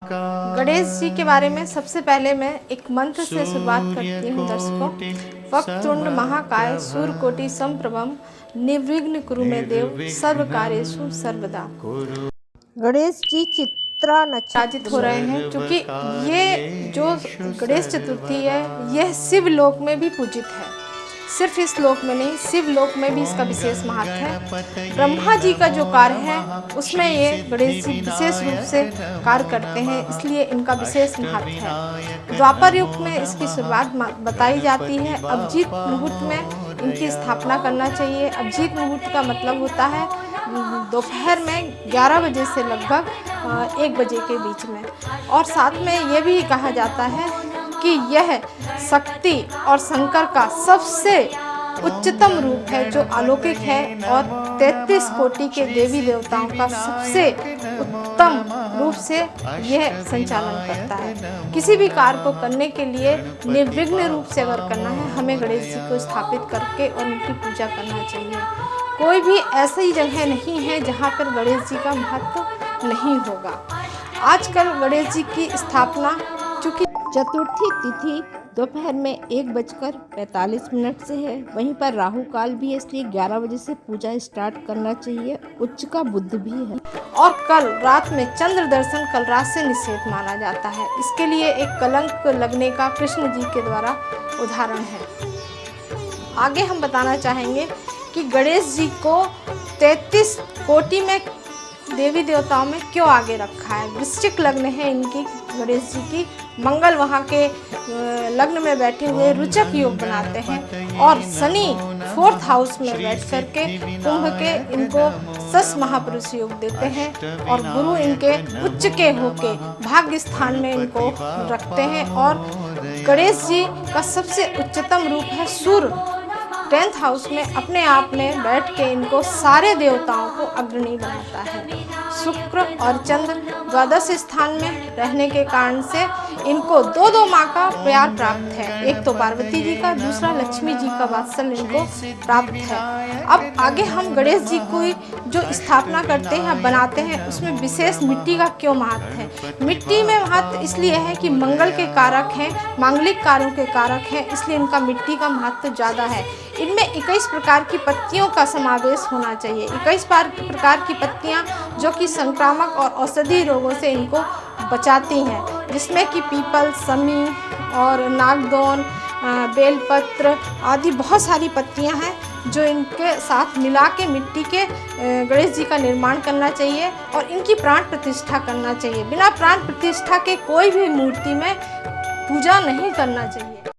गणेश जी के बारे में सबसे पहले मैं एक मंत्र से शुरुआत करती हूँ दर्शकों। वक्रतुंड महाकाय सूर्यकोटि समप्रभम निर्विघ्न कुरु मे देव सर्व कार्येषु सर्वदा। गणेश जी चित्रा नक्षाजित हो रहे हैं क्योंकि ये जो गणेश चतुर्थी है यह शिव लोक में भी पूजित है। सिर्फ इस लोक में नहीं, शिव लोक में भी इसका विशेष महत्व है। ब्रह्मा जी का जो कार्य है उसमें ये गणेश जी विशेष रूप से कार्य करते हैं, इसलिए इनका विशेष महत्व है। द्वापर युग में इसकी शुरुआत बताई जाती है। अभिजीत मुहूर्त में इनकी स्थापना करना चाहिए। अभिजीत मुहूर्त का मतलब होता है दोपहर में 11 बजे से लगभग 1 बजे के बीच में। और साथ में ये भी कहा जाता है कि यह शक्ति और शंकर का सबसे उच्चतम रूप है जो अलौकिक है और 33 कोटि के देवी देवताओं का सबसे उत्तम रूप से यह संचालन करता है। किसी भी कार्य को करने के लिए निर्विघ्न रूप से अगर करना है, हमें गणेश जी को स्थापित करके और उनकी पूजा करना चाहिए। कोई भी ऐसी जगह नहीं है जहाँ पर गणेश जी का महत्व नहीं होगा। आजकल गणेश जी की स्थापना चूँकि चतुर्थी तिथि दोपहर में 1:45 से है, वहीं पर राहु काल भी है, इसलिए 11 बजे से पूजा स्टार्ट करना चाहिए। उच्च का बुद्ध भी है और कल रात में चंद्र दर्शन कल रात से निषेध माना जाता है। इसके लिए एक कलंक लगने का कृष्ण जी के द्वारा उदाहरण है। आगे हम बताना चाहेंगे कि गणेश जी को 33 कोटि में देवी देवताओं में क्यों आगे रखा है। वृश्चिक लग्न है इनकी, गणेश जी की। मंगल वहाँ के लग्न में बैठे हुए रुचक योग बनाते हैं और शनि 4th हाउस में बैठ करके कुंभ के इनको सस महापुरुष योग देते हैं और गुरु इनके उच्च के होके भाग्य स्थान में इनको रखते हैं। और गणेश जी का सबसे उच्चतम रूप है सूर्य 10th हाउस में अपने आप में बैठ के इनको सारे देवताओं को अग्रणी बनाता है। शुक्र और चंद्र द्वादश स्थान में रहने के कारण से इनको दो माँ का प्यार प्राप्त है। एक तो पार्वती जी का, दूसरा लक्ष्मी जी का वात्सल्य इनको प्राप्त है। अब आगे हम गणेश जी को जो स्थापना करते हैं, बनाते हैं, उसमें विशेष मिट्टी का क्यों महत्व है। मिट्टी में महत्व इसलिए है कि मंगल के कारक हैं, मांगलिक कार्यों के कारक हैं, इसलिए इनका मिट्टी का महत्व ज़्यादा है। इनमें 21 प्रकार की पत्तियों का समावेश होना चाहिए। 21 प्रकार की पत्तियां जो कि संक्रामक और औषधि रोगों से इनको बचाती हैं, जिसमें कि पीपल, समी और नागदौन, बेलपत्र आदि बहुत सारी पत्तियां हैं जो इनके साथ मिला के मिट्टी के गणेश जी का निर्माण करना चाहिए और इनकी प्राण प्रतिष्ठा करना चाहिए। बिना प्राण प्रतिष्ठा के कोई भी मूर्ति में पूजा नहीं करना चाहिए।